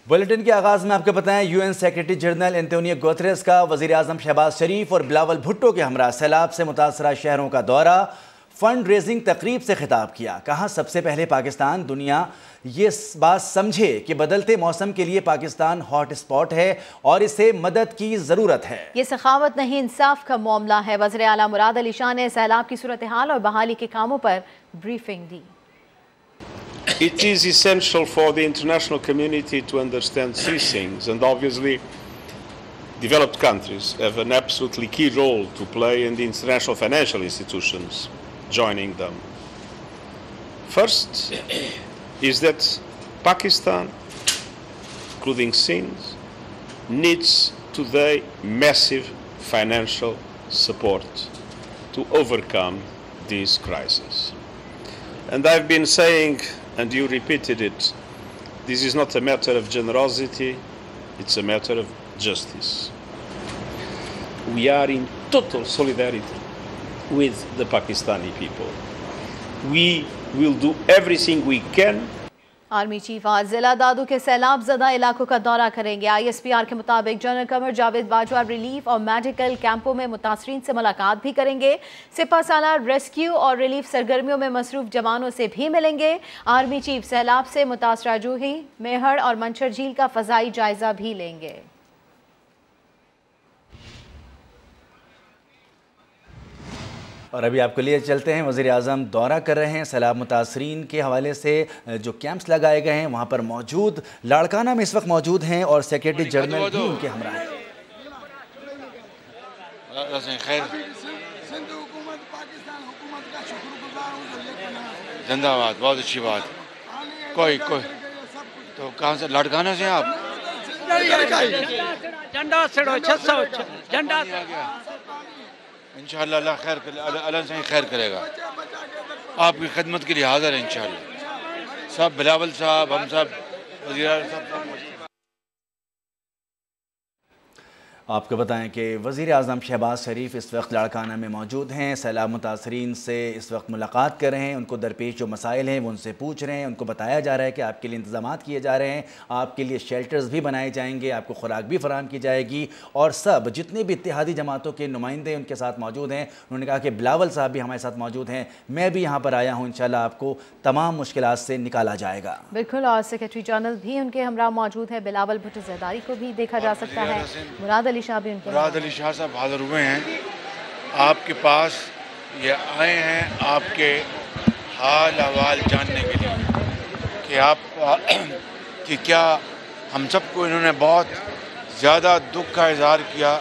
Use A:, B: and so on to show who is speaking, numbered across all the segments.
A: Bulletin के आगाज़ में आपको बताएं, UN secretary general Antonio Guterres का वज़ीर आज़म शहबाज शरीफ और बिलावल भुट्टो के हमरा सैलाब से मुतासरा शहरों का दौरा, फंड रेजिंग तकरीब से खिताब किया। कहा सबसे पहले पाकिस्तान दुनिया ये बात समझे कि बदलते मौसम के लिए पाकिस्तान हॉट स्पॉट है और इसे मदद की ज़रूरत है। ये सखावत नहीं इंसाफ का मामला है। वज़ीर आला मुराद अली शाह ने सैलाब की सूरत हाल और बहाली के कामों पर briefing the.
B: It is essential for the international community to understand three things, and obviously developed countries have an absolutely key role to play in the international financial institutions joining them. First is that Pakistan, including Sindh, needs today massive financial support to overcome this crisis. And I've been saying, and you repeated it, this is not a matter of generosity, it's a matter of justice. We are in total solidarity with the Pakistani people. We will do everything we can.
A: Army chief आज जिला दादू के सैलाब ज़दा इलाकों का दौरा करेंगे। ISPR के मुताबिक जनरल कमर जावेद बाजवा रिलीफ और मेडिकल कैंपों में मुतासरीन से मुलाकात भी करेंगे। सिपा सालार रेस्क्यू और रिलीफ सरगर्मियों में मसरूफ जवानों से भी मिलेंगे। आर्मी चीफ सैलाब से मुतासरा जूही, मेहड़ और मंशर झील का फ़ज़ाई जायजा भी लेंगे। और अभी आपको लिए चलते हैं, वज़ीर आज़म दौरा कर रहे हैं। सैलाब मुतासरीन के हवाले से जो कैंप्स लगाए गए हैं वहाँ पर मौजूद, लाड़काना में इस वक्त मौजूद हैं और सेक्रेटरी जनरल भी उनके हमरा हैं।
C: जिंदाबाद, बहुत अच्छी बात। कोई तो कहाँ से? लाड़काना से आप? झंडा सेड़ो, 600 झंडा इंशाअल्लाह अल्लाह से खैर करेगा। आपकी खिदमत के लिए हाज़िर है इंशाअल्लाह। सब बिलावल साहब, हम सब वज़ीर साहब। आपको बताएं कि वज़ीर आज़म शहबाज शरीफ इस वक्त लाड़काना में मौजूद हैं। सैलाब मुतासरीन से इस वक्त मुलाकात कर रहे हैं। उनको दरपेश जो मसाइल हैं वो उनसे पूछ रहे हैं। उनको बताया जा रहा है कि आपके लिए इंतज़ामात किए जा रहे हैं, आपके लिए शेल्टर्स भी बनाए जाएंगे, आपको खुराक भी फराहम की जाएगी और सब जितने भी इत्तेहादी जमातों के नुमाइंदे उनके साथ मौजूद हैं। उन्होंने कहा कि बिलावल साहब भी हमारे साथ मौजूद हैं, मैं भी यहाँ पर आया हूँ, इंशाअल्लाह आपको तमाम मुश्किलात से निकाला जाएगा। बिल्कुल, और सेक्रेटरी जनरल भी उनके हमरा मौजूद है। बिलावल भुट्टो ज़रदारी को भी देखा जा सकता है। मुराद अली शाह साहब हाज़िर हुए हैं आपके पास। ये आए हैं आपके हाल अहवाल जानने के लिए कि आप कि क्या हम सबको इन्होंने बहुत ज़्यादा दुख का इज़हार किया,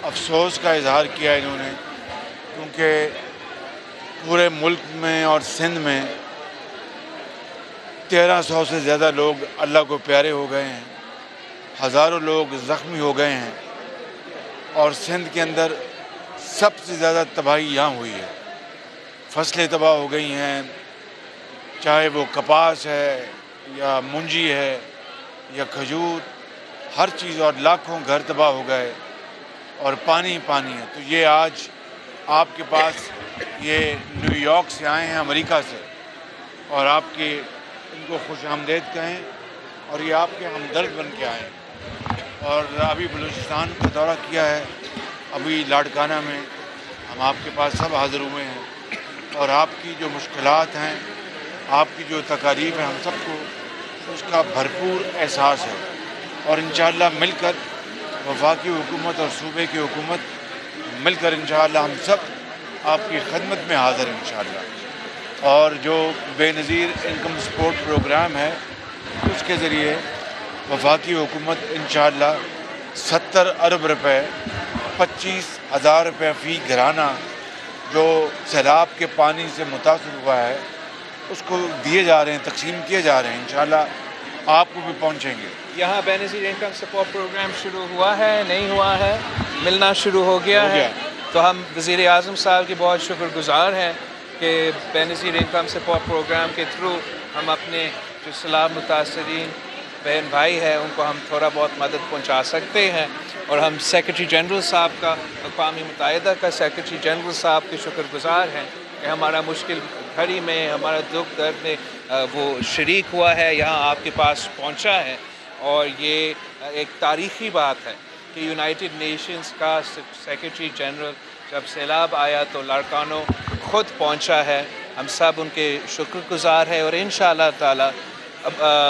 C: अफसोस का इज़हार किया इन्होंने, क्योंकि पूरे मुल्क में और सिंध में 1300 से ज़्यादा लोग अल्लाह को प्यारे हो गए हैं, हज़ारों लोग ज़ख्मी हो गए हैं और सिंध के अंदर सबसे ज़्यादा तबाही यहाँ हुई है। फसलें तबाह हो गई हैं, चाहे वो कपास है या मुंजी है या खजूर, हर चीज़, और लाखों घर तबाह हो गए और पानी ही पानी है। तो ये आज आपके पास ये न्यूयॉर्क से आए हैं, अमेरिका से, और आपके इनको खुशामदीद कहें और ये आपके हमदर्द बन के आए हैं। और अभी बलूचिस्तान का दौरा किया है, अभी लाड़काना में हम आपके पास सब हाज़िर हुए हैं और आपकी जो मुश्किलात हैं, आपकी जो तकालीफ है, हम सबको उसका भरपूर एहसास है। और इंशाअल्लाह मिलकर वफाकी हुकूमत और सूबे की हुकूमत मिलकर इंशाअल्लाह हम सब आपकी खिदमत में हाज़िर हैं इंशाअल्लाह। और जो बेनज़ीर इनकम सपोर्ट प्रोग्राम है उसके ज़रिए वफाकी हुकूमत इंशाअल्लाह 70 अरब रुपए, 25,000 रुपये फ़ी घराना जो सैलाब के पानी से मुतासर हुआ है उसको दिए जा रहे हैं, तकसीम किए जा रहे हैं। इंशाअल्लाह आपको भी पहुँचेंगे।
D: यहाँ बेनज़ीर इनकम सपोर्ट प्रोग्राम शुरू हुआ है, नहीं हुआ है, मिलना शुरू हो गया है। तो हम वज़ीर आज़म साहब के बहुत शुक्रगुज़ार हैं कि बेनज़ीर इनकम सपोर्ट प्रोग्राम के थ्रू हम अपने जो सैलाब मुतासरीन बहन भाई है उनको हम थोड़ा बहुत मदद पहुंचा सकते हैं। और हम सेक्रेटरी जनरल साहब का, अक़वाम मुत्तहिदा का सेक्रेटरी जनरल साहब के शुक्रगुज़ार हैं कि हमारा मुश्किल घड़ी में, हमारा दुख दर्द में वो शरीक हुआ है, यहाँ आपके पास पहुँचा है। اور یہ ایک تاریخی بات ہے کہ یونائٹڈ نیشنز کا سیکرٹری جنرل جب سیلاب آیا تو لاڑکانوں خود پہنچا ہے. ہم سب ان کے شکر گزار ہیں اور انشاءاللہ تعالی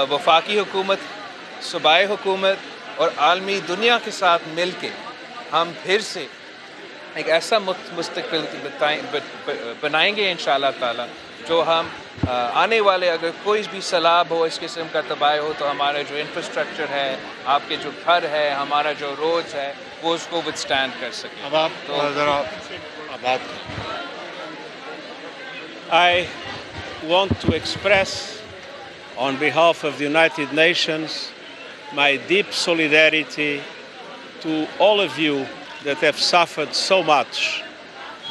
D: وفاقی حکومت، صوبائی حکومت اور عالمی دنیا کے ساتھ مل کے ہم پھر سے ایک ایسا مستقبل بنائیں گے انشاءاللہ تعالی جو ہم آنے والے اگر کوئی بھی سیلاب ہو، اس قسم کا تباہی ہو، تو ہمارا جو انفراسٹرکچر ہے، آپ کے جو گھر ہے، ہمارا جو روڈز ہے، وہ اس کو وتھسٹینڈ کر سکیں.
C: اب آپ ذرا بات
B: I want to express on behalf of the United Nations my deep solidarity to all of you that have suffered so much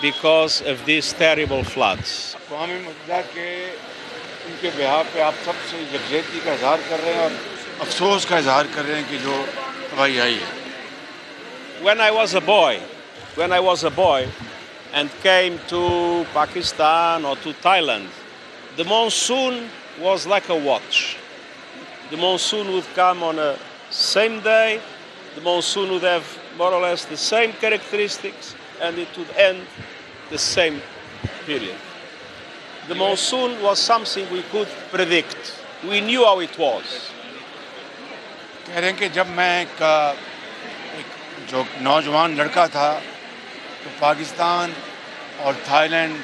B: because of these terrible floods.
C: اقوام متحدہ کے ان کے بہاف پہ آپ سب سے یکجہتی کا اظہار کر رہے ہیں اور افسوس کا اظہار کر رہے ہیں کہ جو تباہی آئی ہے.
B: When I was a boy and came to Pakistan or to Thailand, the monsoon was like a watch. The monsoon would come on a same day, the monsoon would have more or less the same characteristics, and it would end the same period. The monsoon was something we could predict. We knew how it was.
C: کہہ رہے ہیں کہ جب میں ایک جو نوجوان لڑکا تھا تو پاکستان اور تھائی لینڈ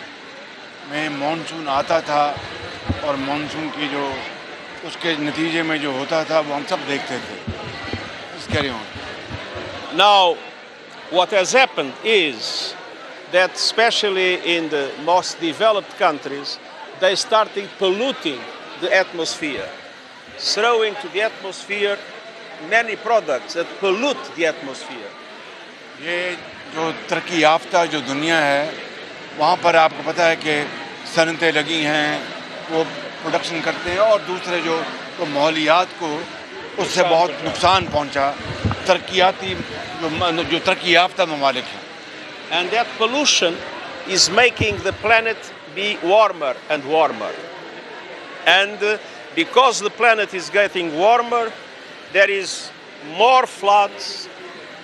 C: میں مانسون آتا تھا اور مانسون کی جو اس کے نتیجے میں جو ہوتا تھا وہ ہم سب دیکھتے تھے. اس carry on.
B: Now, what has happened is that especially in the most developed countries, they started polluting the atmosphere, throwing to the atmosphere many products that pollute the atmosphere.
C: یہ جو ترقی یافتہ جو دنیا ہے وہاں پر آپ کو پتہ ہے کہ صنعتیں لگی ہیں، وہ پروڈکشن کرتے ہیں اور دوسرے جو ماحولیات کو اس سے بہت نقصان پہنچا. ترقیاتی جو ترقی یافتہ ممالک ہیں.
B: And that pollution is making the planet be warmer and warmer. And because the planet is getting warmer, there is more floods,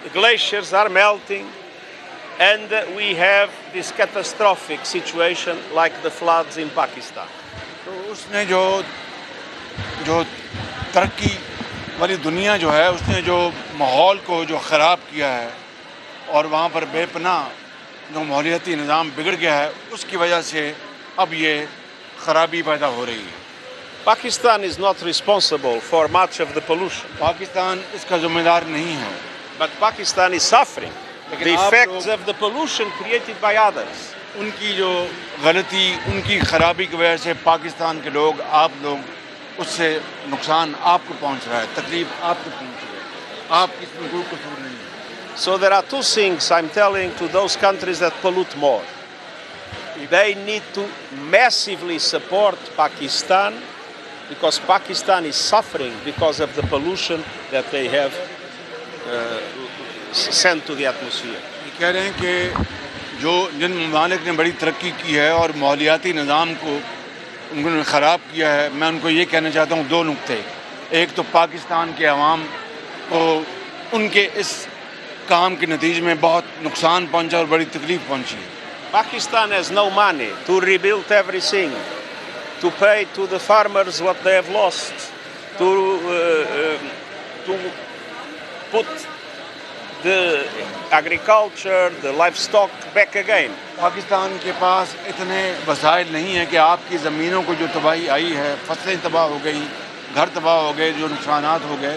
B: the glaciers are melting, and we have this catastrophic situation like the floods in Pakistan.
C: تو اس نے جو ترقی والی دنیا جو ہے اس نے جو ماحول کو جو خراب کیا ہے اور وہاں پر بے پناہ جو ماحولیاتی نظام بگڑ گیا ہے اس کی وجہ سے اب یہ خرابی پیدا ہو رہی ہے.
B: Pakistan is not responsible for much of the pollution.
C: Pakistan اس کا ذمہ دار نہیں ہے.
B: But Pakistan is suffering the effects of the pollution created by others.
C: ان کی جو غلطی، ان کی خرابی کی وجہ سے پاکستان کے لوگ، آپ لوگ، اس سے نقصان آپ کو پہنچ رہا ہے، تکلیف آپ کو پہنچ رہی ہے. آپ اس میں کوئی قصور نہیں ہے.
B: So there are two things I'm telling to those countries that pollute more. They need to massively support Pakistan because Pakistan is suffering because of the pollution that they have sent to the atmosphere.
C: یہ کہہ رہے ہیں کہ جن ممالک نے بڑی ترقی کی ہے اور ماحولیاتی نظام کو انہوں نے خراب کیا ہے، میں ان کو یہ کہنا چاہتا ہوں دو نقطے. ایک تو پاکستان کے عوام کو ان کے اس کام کے نتیجے میں بہت نقصان پہنچا اور بڑی تکلیف پہنچی ہے.
B: Pakistan has no money to rebuild everything, to pay to the farmers what they have lost, to put the agriculture, the livestock back again.
C: Pakistan کے پاس اتنے وسائل نہیں ہیں کہ آپ کی زمینوں کو جو تباہی آئی ہے، فصلیں تباہ ہو گئی، گھر تباہ ہو گئے، جو نقصانات ہو گئے،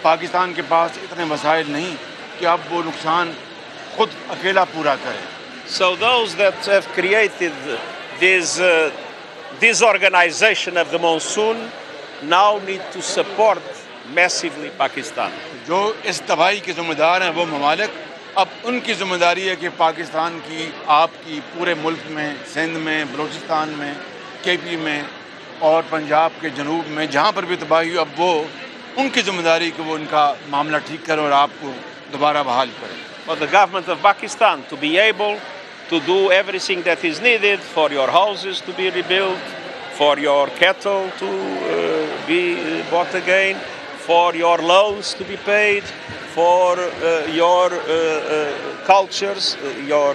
C: پاکستان کے پاس اتنے وسائل نہیں کہ اب وہ نقصان خود اکیلا پورا کرے.
B: So those that have created this disorganization of the monsoon now need to support massively Pakistan.
C: جو اس تباہی کے ذمہ دار ہیں وہ ممالک، اب ان کی ذمہ داری ہے کہ پاکستان کی، آپ کی پورے ملک میں، سندھ میں، بلوچستان میں، کے پی میں اور پنجاب کے جنوب میں جہاں پر بھی تباہی ہو، اب وہ ان کی ذمہ داری کہ وہ ان کا معاملہ ٹھیک کریں اور آپ کو دوبارہ بحال کریں.
B: For the government of Pakistan to be able to do everything that is needed for your houses to be rebuilt, for your cattle to be bought again, for your loans to be paid, for your cultures, your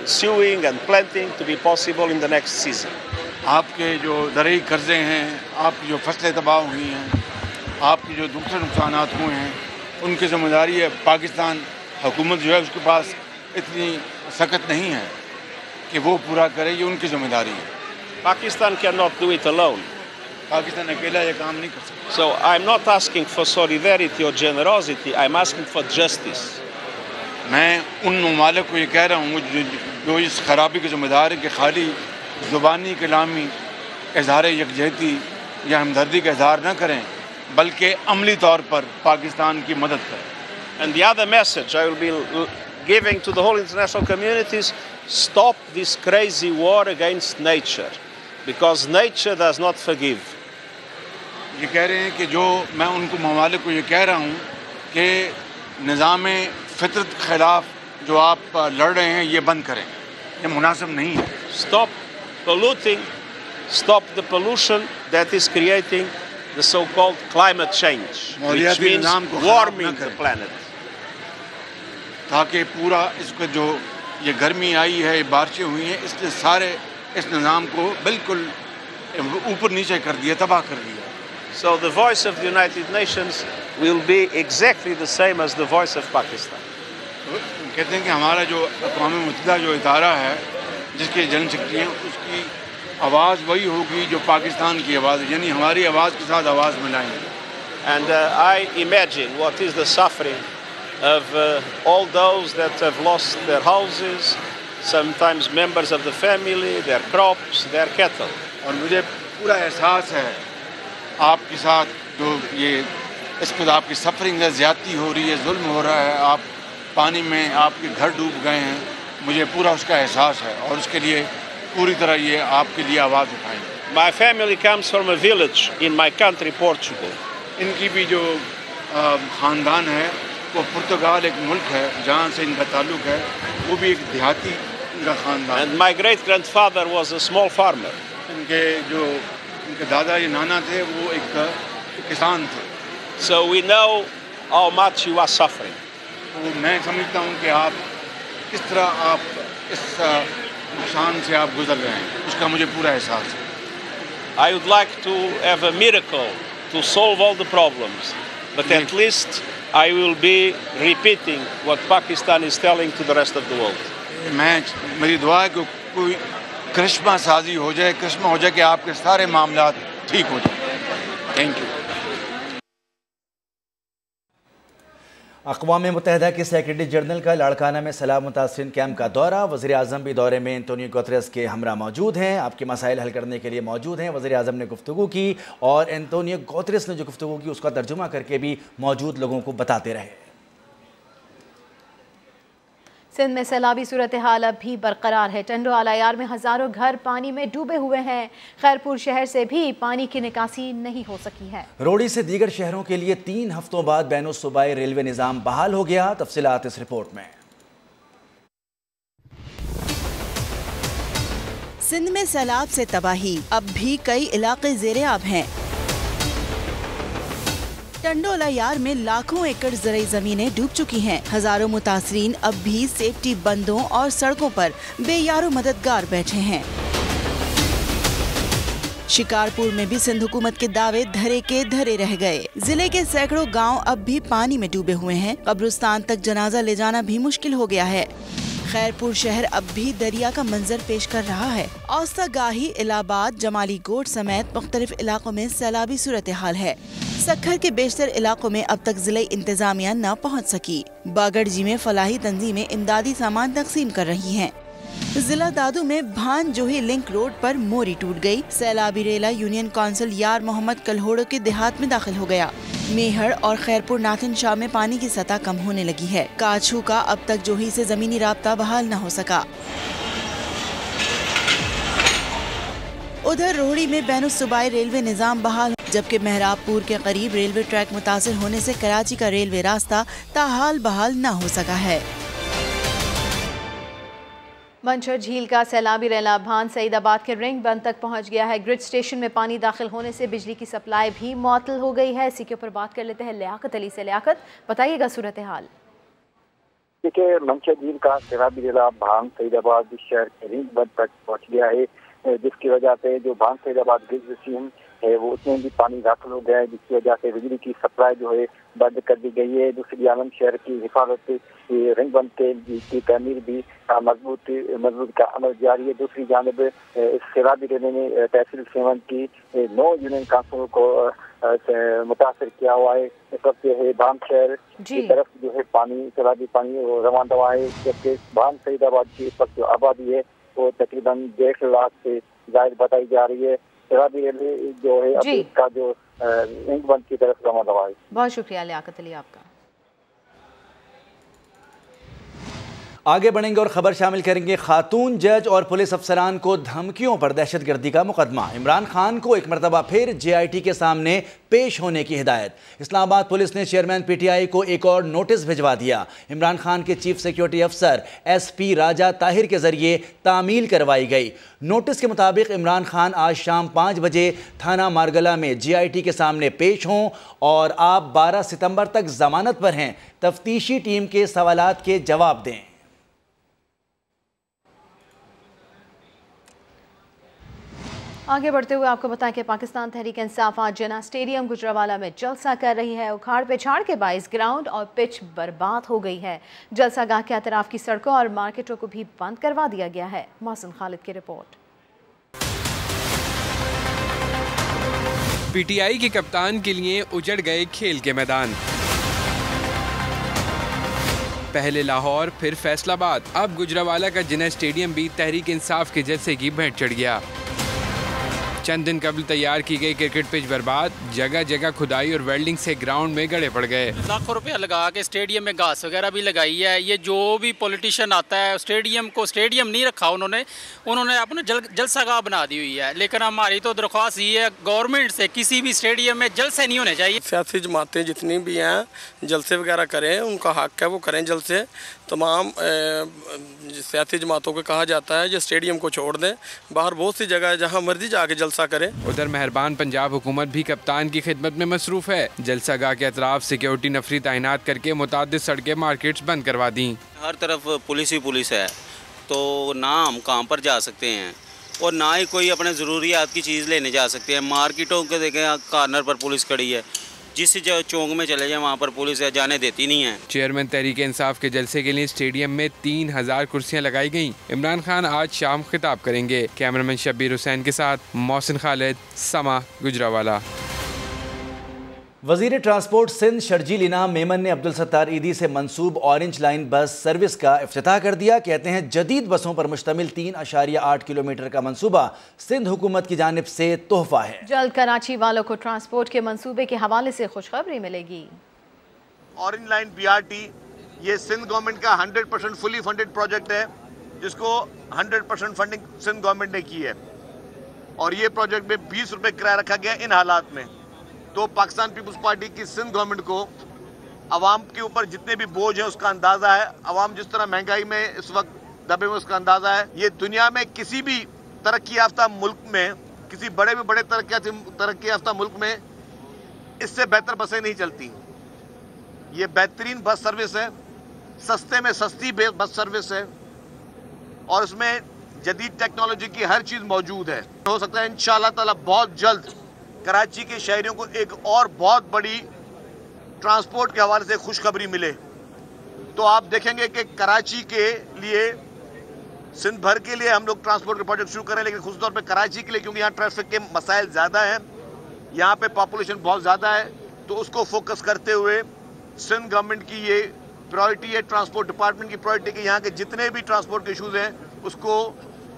B: sowing and planting to be possible in the next season.
C: आपके जो ज़रूरी कर्ज़े हैं, आपकी जो फसलें तबाह हुई हैं, आपकी जो दूसरे नुकसानात हुए हैं, उनकी ज़िम्मेदारी है। पाकिस्तान हुकूमत जो है उसके पास इतनी सख्त नहीं है कि वो पूरा करे, ये उनकी ज़िम्मेदारी है।
B: Pakistan cannot do it alone.
C: Pakistan अकेला ये काम नहीं कर सकता।
B: So I'm not asking for solidarity or generosity, I'm asking for justice.
C: मैं उन ममालिक को ये कह रहा हूँ जो इस खराबी के ज़िम्मेदार है कि खाली ज़ुबानी कलामी इज़हार यकजहती या हमदर्दी का इज़हार न करें, बल्कि अमली तौर पर पाकिस्तान की मदद करें।
B: And the other message I will be giving to the whole international community is stop this crazy war against nature, because nature does not forgive.
C: ये कह रहे हैं कि जो मैं उनको ममालिक को ये कह रहा हूँ कि निज़ाम फितरत के खिलाफ जो आप लड़ रहे हैं ये बंद करें, ये मुनासिब नहीं है।
B: Stop polluting, stop the pollution that is creating the so-called climate change, which means warming the planet.
C: ताकि पूरा इसको जो ये गर्मी आई है, ये बारिशें हुई हैं, इसने सारे इस निज़ाम को बिल्कुल ऊपर नीचे कर दिया, तबाह कर दिया।
B: So the voice of the United Nations will be exactly the same as the voice of Pakistan.
C: कहते हैं कि हमारा जो अक़वाम मुत्तहिदा जो इदारा है, जिसके जनरल सेक्रेटरी हैं, उसकी आवाज़ वही होगी जो पाकिस्तान की आवाज़ है, यानी हमारी आवाज़ के साथ आवाज़ मिलाएंगे।
B: And I imagine what is the suffering of all those that have lost their houses, sometimes members of the family, their crops, their cattle.
C: और मुझे पूरा एहसास है आपके साथ जो ये इस पर आपकी सफरिंग है, ज़्यादती हो रही है, जुल्म हो रहा है, आप पानी में आपके घर डूब गए हैं, मुझे पूरा उसका एहसास है और उसके लिए पूरी तरह ये आपके लिए आवाज़ उठाएंगे।
B: My family comes from a village in my country, Portugal.
C: इनकी भी जो ख़ानदान है वो पुर्तगाल एक मुल्क है जहाँ से इनका ताल्लुक़ है, वो भी एक देहाती इनका ख़ानदान।
B: And my great grandfather was a small farmer.
C: इनके दादा या नाना थे वो एक किसान थे।
B: So we know how much you are suffering.
C: तो मैं समझता हूँ कि आप किस तरह आप इस नुकसान से आप गुजर रहे हैं, उसका मुझे पूरा एहसास है।
B: I would like to have a miracle to solve all the problems, but at least I will be repeating what Pakistan is telling to the rest of the world.
C: मेरी दुआ है कि कोई करिश्मा साजी हो जाए, करिश्मा हो जाए कि आपके सारे मामलात ठीक हो जाए। Thank you.
A: अक़वाम मुत्तहिदा के सेक्रेटरी जनरल का लाड़काना में सैलाब मुतासरीन कैंप का दौरा। वज़ीर आज़म भी दौरे में एंटोनियो गुतेरेस के हमरा मौजूद हैं, आपके मसाइल हल करने के लिए मौजूद हैं। वज़ीर आज़म ने गुफ्तगू की और एंटोनियो गुतेरेस ने जो गुफ्तगू की उसका तर्जुमा करके भी मौजूद लोगों को बताते रहे।
E: सिंध में सैलाबी सूरत हाल अब भी बरकरार है। टंडो आलायार में हज़ारों घर पानी में डूबे हुए हैं। खैरपुर शहर से भी पानी की निकासी नहीं हो सकी है।
A: रोड़ी से दीगर शहरों के लिए 3 हफ्तों बाद बैनुल सूबाई रेलवे निज़ाम बहाल हो गया। तफसीलात इस रिपोर्ट में।
F: सिंध में सैलाब से तबाही, अब भी कई इलाके ज़ेरे आब हैं। टंडोलायार में लाखों एकड़ ज़रई ज़मीनें डूब चुकी हैं। हजारों मुतासरीन अब भी सेफ्टी बंदों और सड़कों पर बेयारो मददगार बैठे हैं। शिकारपुर में भी सिंध हुकूमत के दावे धरे के धरे रह गए। जिले के सैकड़ों गांव अब भी पानी में डूबे हुए हैं। कब्रिस्तान तक जनाजा ले जाना भी मुश्किल हो गया है। खैरपुर शहर अब भी दरिया का मंजर पेश कर रहा है। औस्तागाही, इलाहाबाद, जमाली गोट समेत मुख्तलिफ इलाकों में सैलाबी सूरत हाल है। सक्खर के बेशतर इलाकों में अब तक जिले इंतजामिया न पहुंच सकी। बागड़जी में फलाही तंजीमें इमदादी सामान तकसीम कर रही हैं। जिला दादू में भान जोही लिंक रोड पर मोरी टूट गई। सैलाबी रेला यूनियन काउंसिल यार मोहम्मद कलहोड़ो के देहात में दाखिल हो गया। मेहड़ और खैरपुर नाथिन शाह में पानी की सतह कम होने लगी है। काछू का अब तक जोही से जमीनी राब्ता बहाल न हो सका। उधर रोहड़ी में बैनुल सूबाई रेलवे निज़ाम बहाल, जबकि मेहराबपुर के करीब रेलवे ट्रैक मुतासिर होने से कराची का रेलवे रास्ता ताहाल बहाल न हो सका है।
E: मंचर झील का सैलाबी रैला भान सईदाबाद के रिंग बंद तक पहुंच गया है। ग्रिड स्टेशन में पानी दाखिल होने से बिजली की सप्लाई भी मुअत्तल हो गई है। इसी के ऊपर बात कर लेते हैं लियाकत अली से। लियाकत, बताइएगा सूरत हाल।
G: देखिए, मंचर झील का सैलाबी रैला भान सईदाबाद शहर के रिंग बंद तक पहुँच गया है, जिसकी वजह से जो भान सईदाबाद ग्रिड स्टेशन है वो उसमें भी पानी दाखिल हो गया है, जिसकी वजह से बिजली की सप्लाई जो है बंद कर दी गई है। दूसरी आलम शहर की हिफाजत रिंग बंद की तमीर भी मजबूत का अमल जारी है। दूसरी जानब इस सैलाबी रैले में तहसील 7 की 9 यूनियन काउंसिलों को मुतासर किया हुआ है। इस वक्त जो है भान शहर की तरफ जो है पानी सैलाबी पानी रवान रवा है, जबकि भान सईदाबाद की इस वक्त जो आबादी है वो तकरीबन 1.5 लाख से जायद बताई जा रही है। सैलाबी रैली जो है अब इसका जो रिंग बंद की तरफ रवान रवा है।
E: बहुत शुक्रिया लियाकत अली आपका।
A: आगे बढ़ेंगे और खबर शामिल करेंगे खातून जज और पुलिस अफसरान को धमकियों पर दहशतगर्दी का मुकदमा। इमरान खान को एक मरतबा फिर JIT के सामने पेश होने की हिदायत। इस्लामाबाद पुलिस ने चेयरमैन PTI को एक और नोटिस भिजवा दिया। इमरान खान के चीफ सिक्योरिटी अफसर SP राजा ताहिर के जरिए तामील करवाई गई। नोटिस के मुताबिक इमरान खान आज शाम 5 बजे थाना मारगला में JIT के सामने पेश हों और आप 12 सितंबर तक जमानत पर हैं। तफ्तीशी टीम के सवालात के जवाब दें।
E: आगे बढ़ते हुए आपको बताएं कि पाकिस्तान तहरीक इंसाफ आज जना स्टेडियम गुजरावाला में जलसा कर रही है। उखाड़ पेछाड़ के बाइस ग्राउंड और पिच बर्बाद हो गई है। जलसा गाह के अतराफ की सड़कों और मार्केटों को भी बंद करवा दिया गया है। मौसम खालिद की रिपोर्ट।
H: PTI के कप्तान के लिए उजड़ गए खेल के मैदान। पहले लाहौर फिर फैसलाबाद, अब गुजरावाला का जिना स्टेडियम भी तहरीक इंसाफ के जलसे की भेंट चढ़ गया। चंद दिन कबल तैयार की गई क्रिकेट पिच बर्बाद, जगह जगह खुदाई और वेल्डिंग से ग्राउंड में गड़े पड़ गए।
I: लाखों रुपया लगा के स्टेडियम में घास वगैरह भी लगाई है। ये जो भी पॉलिटिशियन आता है स्टेडियम को स्टेडियम नहीं रखा उन्होंने अपने जलसागाह बना दी हुई है। लेकिन हमारी तो दरख्वास्त ये है गवर्नमेंट से, किसी भी स्टेडियम में जलसे नहीं होने चाहिए।
J: सियासी जमातें जितनी भी हैं जलसे वगैरह करें, उनका हक है वो करें जलसे। तमाम सियासी जमातों को कहा जाता है ये स्टेडियम को छोड़ दें, बाहर बहुत सी जगह है जहाँ मर्जी जाके जलसा करें।
H: उधर मेहरबान पंजाब हुकूमत भी कप्तान की खिदमत में मसरूफ है। जलसा गाह के अतराफ सिक्योरिटी नफरी तैनात करके मुतादिद सड़कें मार्केट्स बंद करवा दी।
K: हर तरफ पुलिस ही पुलिस है, तो ना हम काम पर जा सकते हैं और ना ही कोई अपने ज़रूरियात की चीज़ लेने जा सकते हैं। मार्केटों के देखें कॉर्नर पर पुलिस खड़ी है, जिस चौक में चले जाए वहाँ पर पुलिस जाने देती नहीं है।
H: चेयरमैन तहरीक इंसाफ के जलसे के लिए स्टेडियम में 3000 कुर्सियां लगाई गईं। इमरान खान आज शाम खिताब करेंगे। कैमरामैन शब्बीर हुसैन के साथ मौसिन खालिद, समा गुजरावाला।
A: वज़ीर ट्रांसपोर्ट सिंध शर्जील इनाम मेमन ने अब्दुल सत्तार ईदी से मंसूब ऑरेंज लाइन बस सर्विस का इफ्तिताह कर दिया। कहते हैं जदीद बसों पर मुश्तमिल 3.8 किलोमीटर का मंसूबा सिंध हुकूमत की जानिब से तोहफा है।
E: जल्द कराची वालों को ट्रांसपोर्ट के मंसूबे के हवाले से खुशखबरी मिलेगी।
L: ऑरेंज लाइन BRT ये सिंध गवर्नमेंट का 100% फुली फंडेड प्रोजेक्ट है, जिसको 100% फंडिंग सिंध गवर्नमेंट ने की है। और ये प्रोजेक्ट में 20 रुपये किराया रखा गया। इन हालात में तो पाकिस्तान पीपल्स पार्टी की सिंध गवर्नमेंट को अवाम के ऊपर जितने भी बोझ है उसका अंदाजा है। अवाम जिस तरह महंगाई में इस वक्त दबे हुए उसका अंदाजा है। ये दुनिया में किसी भी तरक्की याफ्ता मुल्क में, किसी बड़े में बड़े तरक्की याफ्ता मुल्क में इससे बेहतर बसें नहीं चलती। ये बेहतरीन बस सर्विस है, सस्ते में सस्ती बस सर्विस है और इसमें जदीद टेक्नोलॉजी की हर चीज़ मौजूद है। हो सकता है इंशाअल्लाह ताला बहुत जल्द कराची के शहरियों को एक और बहुत बड़ी ट्रांसपोर्ट के हवाले से खुशखबरी मिले। तो आप देखेंगे कि कराची के लिए, सिंध भर के लिए हम लोग ट्रांसपोर्ट के प्रोजेक्ट शुरू करें, लेकिन खास तौर पे कराची के लिए, क्योंकि यहाँ ट्रैफिक के मसाइल ज़्यादा हैं, यहाँ पे पॉपुलेशन बहुत ज़्यादा है, तो उसको फोकस करते हुए सिंध गवर्नमेंट की ये प्रायोरिटी है, ट्रांसपोर्ट डिपार्टमेंट की प्रायोरिटी कि यहाँ के जितने भी ट्रांसपोर्ट के इशूज़ हैं उसको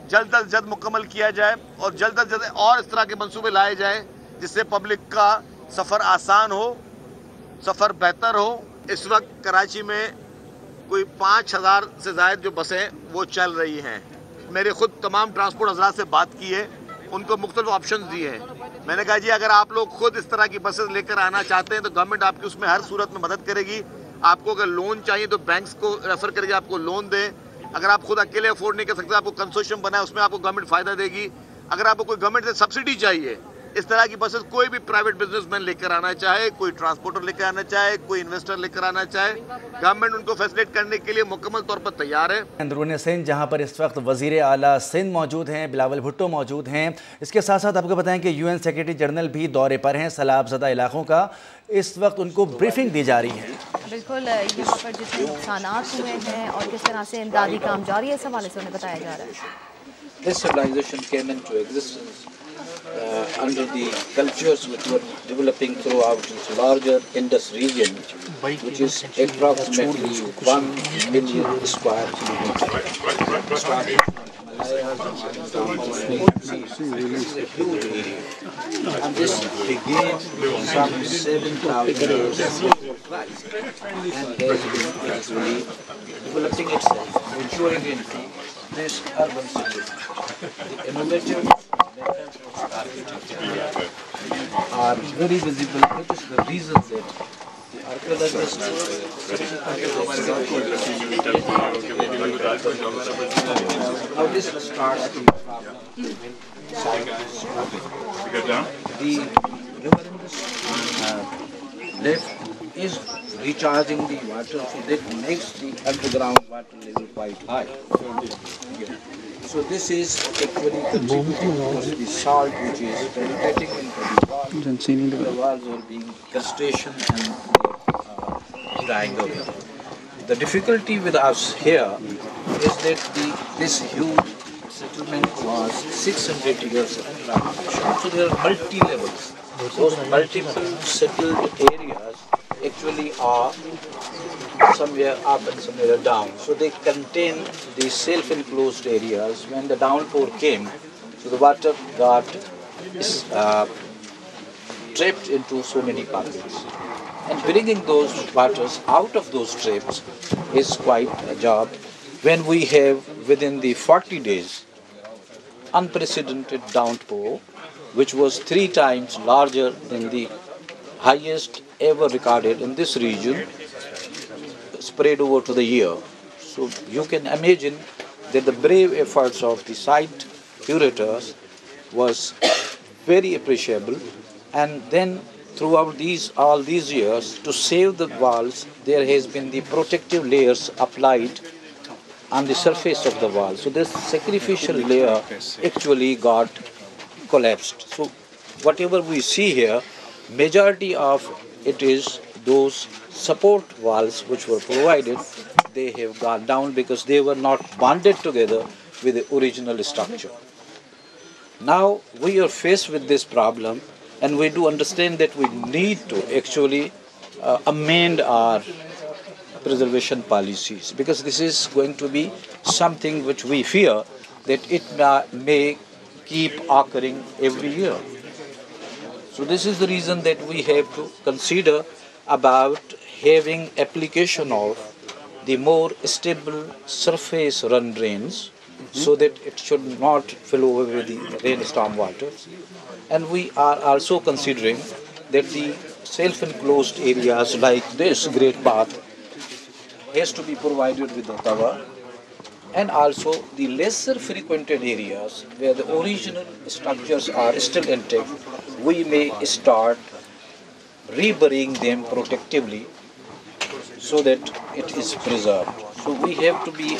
L: जल्द अज जल्द मुकम्मल किया जाए और जल्द अज जल्द और इस तरह के मंसूबे लाए जाएँ जिससे पब्लिक का सफ़र आसान हो, सफ़र बेहतर हो। इस वक्त कराची में कोई 5000 से ज़ायद जो बसें वो चल रही हैं। मेरे खुद तमाम ट्रांसपोर्ट हज़रात से बात की है, उनको मुख्तलिफ ऑप्शन दिए हैं। मैंने कहा जी अगर आप लोग खुद इस तरह की बसें लेकर आना चाहते हैं तो गवर्नमेंट आपकी उसमें हर सूरत में मदद करेगी। आपको अगर लोन चाहिए तो बैंक्स को रेफ़र करके आपको लोन दें, अगर आप खुद अकेले अफोर्ड नहीं कर सकते, आपको कंसोर्शियम बना है, उसमें आपको गवर्नमेंट फायदा देगी। अगर आपको कोई गवर्नमेंट से सब्सिडी चाहिए, इस तरह की बसेस कोई भी प्राइवेट बिजनेसमैन लेकर आना चाहे, कोई ट्रांसपोर्टर लेकर आना चाहे, कोई इन्वेस्टर लेकर आना चाहे, गवर्नमेंट उनको फैसिलिटेट करने के लिए मुकम्मल तौर पर तैयार है।
A: अंदरूनी सिंध जहां पर इस वक्त वजीर आला सिंध मौजूद हैं, बिलावल भुट्टो मौजूद हैं। इसके साथ साथ आपको बताएं कि UN सेक्रेटरी जनरल भी दौरे पर हैं सैलाबज़दा इलाकों का। इस वक्त उनको ब्रीफिंग दी जा रही है।
E: बिल्कुल, यहाँ पर जितने नुकसानात हुए हैं और किस तरह से इमदादी काम जारी है, इस हवाले से उन्हें बताया जा रहा है।
M: This civilization came into existence under the cultures which were developing throughout its larger Indus region, which is approximately 1 million square kilometers. Starting from Himalayas down to a huge area. And this began some 7,000 years before Christ and has been gradually developing itself, maturing into this urban city. The innovative methods of architecture are very visible. It is the reason that the archaeologists now this starts from the river left is recharging the water, so that makes the underground water level quite high. So this is actually contributing towards the salt which is penetrating into the walls. The walls are being crustacean and drying away. The difficulty with us here is that this huge settlement was 600 years around. So there are multi-levels. Those multiple settled areas actually are somewhere up and somewhere down. So they contain the self-enclosed areas. When the downpour came, so the water got trapped into so many pockets. And bringing those waters out of those traps is quite a job. When we have within the 40 days unprecedented downpour, which was 3 times larger than the highest ever recorded in this region, spread over to the year. So you can imagine that the brave efforts of the site curators was very appreciable. And then throughout all these years, to save the walls, there has been the protective layers applied on the surface of the wall. So this sacrificial layer actually got collapsed. So whatever we see here, majority of it is those support walls which were provided, they have gone down because they were not bonded together with the original structure. Now we are faced with this problem, and we do understand that we need to actually amend our preservation policies, because this is going to be something which we fear that it may keep occurring every year. So this is the reason that we have to consider about having application of the more stable surface run drains, so that it should not fill over with the rainstorm waters. And we are also considering that the self-enclosed areas like this great path has to be provided with a cover, and also the lesser frequented areas where the original structures are still intact, we may start reburying them protectively so that it is preserved. So we have to be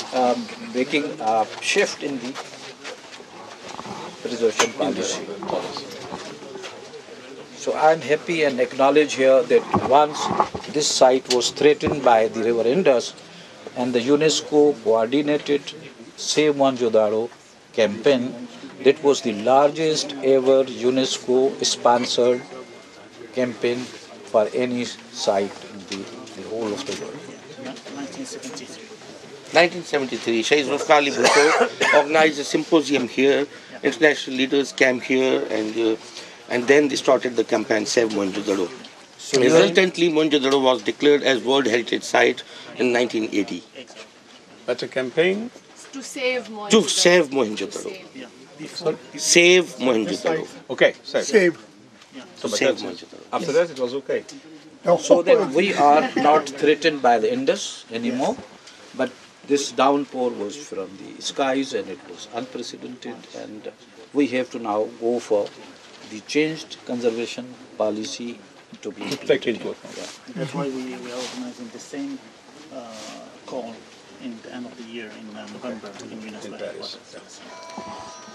M: making a shift in the preservation policy. So I am happy and acknowledge here that once this site was threatened by the river Indus, and the UNESCO coordinated Save Mohenjo-daro campaign, that was the largest ever UNESCO sponsored campaign for any site in the whole of the world.
N: 1973, Shaykh Ali Bhutto organized a symposium here. International leaders came here, and then they started the campaign Save Mohenjo-daro. So resultantly, Mohenjo-daro was declared as World Heritage Site in 1980.
B: That's a campaign?
E: To save Mohenjo-daro.
N: To save Mohenjo-daro. Save Mohenjo-daro.
B: Okay, save.
N: To save Mohenjo-daro.
B: After that, it was okay.
M: So that we are not threatened by the Indus anymore, but This downpour was from the skies and it was unprecedented, and we have to now go for the changed conservation policy to be implemented.
O: That's why we are organizing the same call in the end of the year in November in Paris.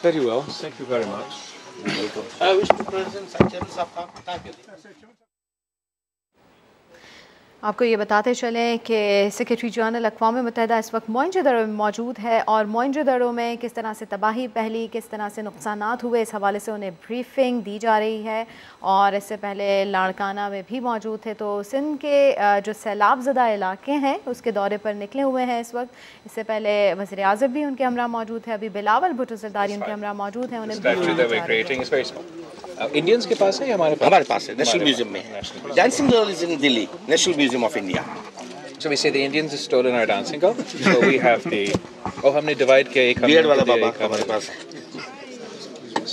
P: Very well, thank you very much.
N: I wish to present some
E: आपको ये बताते चलें कि secretary general अक़वाम मुत्तहिदा इस वक्त मोइंजोदड़ो में मौजूद है और मोइंजोदड़ो में किस तरह से तबाही फैली, किस तरह से नुकसानात हुए, इस हवाले से उन्हें ब्रीफिंग दी जा रही है। और इससे पहले लाड़काना में भी मौजूद थे, तो सिंध के जो सैलाब ज़दा इलाके हैं उसके दौरे पर निकले हुए हैं इस वक्त। इससे पहले वज़ीर आज़म भी उनके हमरा मौजूद है, अभी बिलावल भुट्टो ज़रदारी उनके हमरा मौजूद हैं। उन्हें
P: इंडियंस के पास है या हमारे
N: पास है? नेशनल म्यूजियम में है। Dancing girl is in Delhi, national museum of India.
P: So we say the Indians have stolen our dancing girl. So we have the हमने डिवाइड किया, एक
N: बियर्ड वाला बाबा हमारे पास है।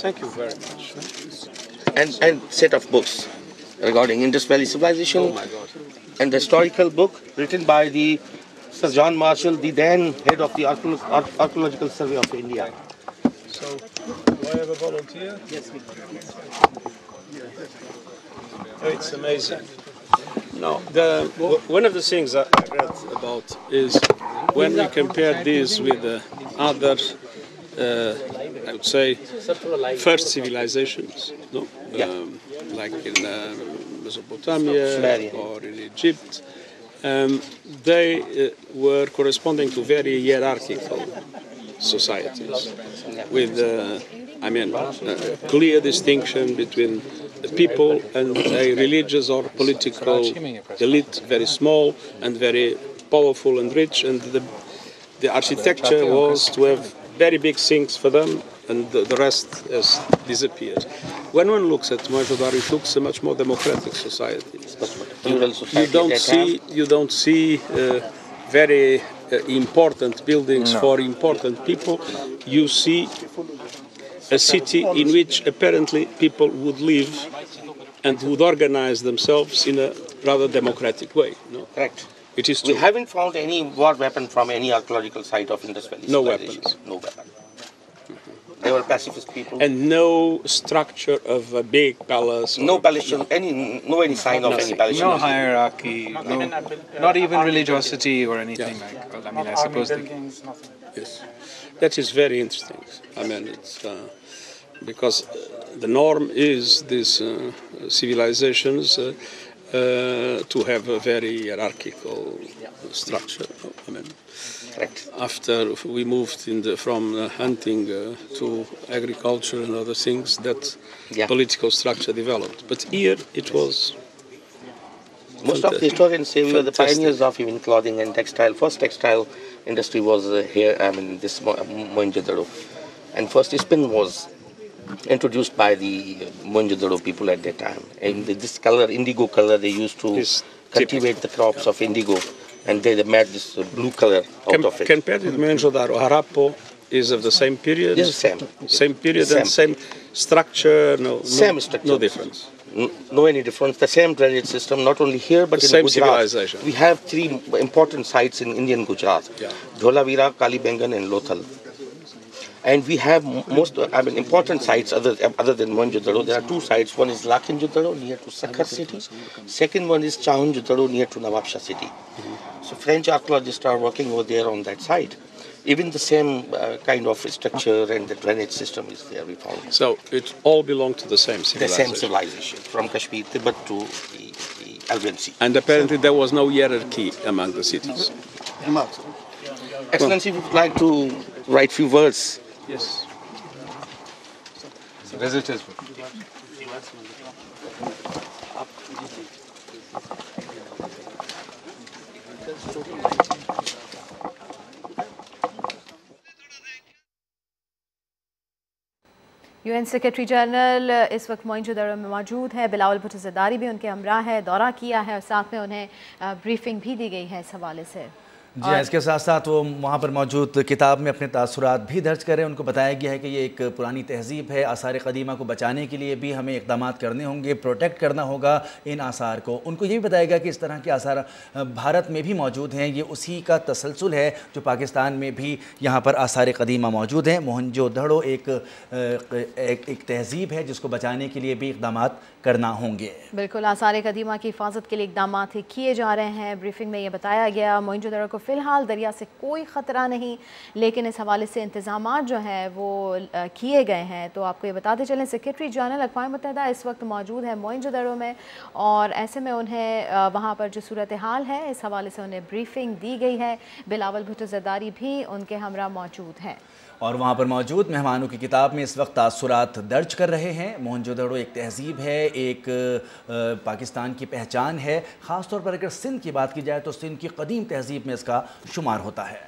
P: Thank you very much.
N: And set of books regarding Indus Valley civilization.
P: Oh my God.
N: And the historical book written by the Sir John Marshall, the then head of the Archaeological Survey of India.
P: So, do I have a volunteer?
O: Yes, we do.
P: Oh, it's amazing. No, one of the things I read about is when we compare these with other, I would say, first civilizations, no? Like in Mesopotamia or in Egypt, they were corresponding to very hierarchical societies with, clear distinction between the people and a religious or political elite, very small and very powerful and rich, and the architecture was to have very big things for them, and the rest has disappeared. When one looks at Mohenjo-daro, it looks a much more democratic society. You don't see very important buildings for important people. You see a city in which apparently people would live and would organize themselves in a rather democratic way. No?
N: Correct.
P: It is true.
N: We haven't found any war weapon from any archaeological site of Indus Valley.
P: No weapons.
N: No weapon. They were pacifist people.
P: And no structure of a big palace.
N: No palace, any sign of any palace.
Q: No hierarchy, not even religiosity or anything like that. I suppose.
P: Yes, that is very interesting. It's because the norm is these civilizations to have a very hierarchical structure.
N: Correct.
P: After we moved from hunting to agriculture and other things, that political structure developed. But here it was.
N: Most of the historians say we were the pioneers of even clothing and textile. First textile industry was here, this Mohenjo-daro. And first spin was introduced by the Mohenjo-daro people at that time. And this color, indigo color, they used to cultivate the crops of indigo. And they made this blue color out of it.
P: Compared with Mohenjo-daro, Harappo is of the same period?
N: Yes, same.
P: Same period and same structure?
N: Same structure.
P: No difference?
N: No any difference. The same drainage system, not only here but in
P: same
N: Gujarat.
P: Civilization.
N: We have three important sites in Indian Gujarat. Dholavira, Kalibangan and Lothal. And we have important sites other than Mohenjo-daro. There are two sites. One is Lakhinjo-daro near to Sakhar city. Second one is Chahunjo-daro near to Nawabshah city. So French archaeologists are working over there on that site. Even the same kind of structure and the drainage system is there, we found.
P: So it all belonged to the same civilization?
N: The same civilization, from Kashmir, Tibet to the Albion Sea.
P: And apparently there was no hierarchy among the cities?
N: Excellency, would like to write few words.
P: Yes.
Q: So visitors.
E: UN secretary general इस वक्त मोहेंजो-दड़ो में मौजूद है, बिलावल भुट्टो ज़रदारी भी उनके हमरा है, दौरा किया है और साथ में उन्हें ब्रीफिंग भी दी गई है इस हवाले से।
A: जी हाँ, इसके साथ साथ वो वहाँ पर मौजूद किताब में अपने तासुरात भी दर्ज करें। उनको बताया गया है कि ये एक पुरानी तहज़ीब है, आसार क़दीमा को बचाने के लिए भी हमें इक़दाम करने होंगे, प्रोटेक्ट करना होगा इन आसार को। उनको ये भी बताया गया कि इस तरह के आसार भारत में भी मौजूद हैं, ये उसी का तसलसल है जो पाकिस्तान में भी यहाँ पर आसार क़दीमा मौजूद हैं। मोहनजोदड़ो एक तहज़ीब है जिसको बचाने के लिए भी इक़दाम करना होंगे।
E: बिल्कुल, आसार क़दीमा की हिफाजत के लिए इक़दाम किए जा रहे हैं। ब्रीफिंग में ये बताया गया मोहनजोदड़ो को फ़िलहाल दरिया से कोई ख़तरा नहीं, लेकिन इस हवाले से इंतज़ामात जो हैं वो किए गए हैं। तो आपको ये बताते चलें, सेक्रेटरी जनरल अक़वाम मुत्तहिदा इस वक्त मौजूद है मोहनजोदड़ो में, और ऐसे में उन्हें वहाँ पर जो सूरत हाल है इस हवाले से उन्हें ब्रीफिंग दी गई है। बिलावल भुट्टो ज़रदारी भी उनके हमरा मौजूद हैं
A: और वहाँ पर मौजूद मेहमानों की किताब में इस वक्त तासुरात दर्ज कर रहे हैं। मोहनजोदड़ो एक तहज़ीब है, एक पाकिस्तान की पहचान है। ख़ास तौर पर अगर सिंध की बात की जाए तो सिंध की कदीम तहज़ीब में इसका शुमार होता है।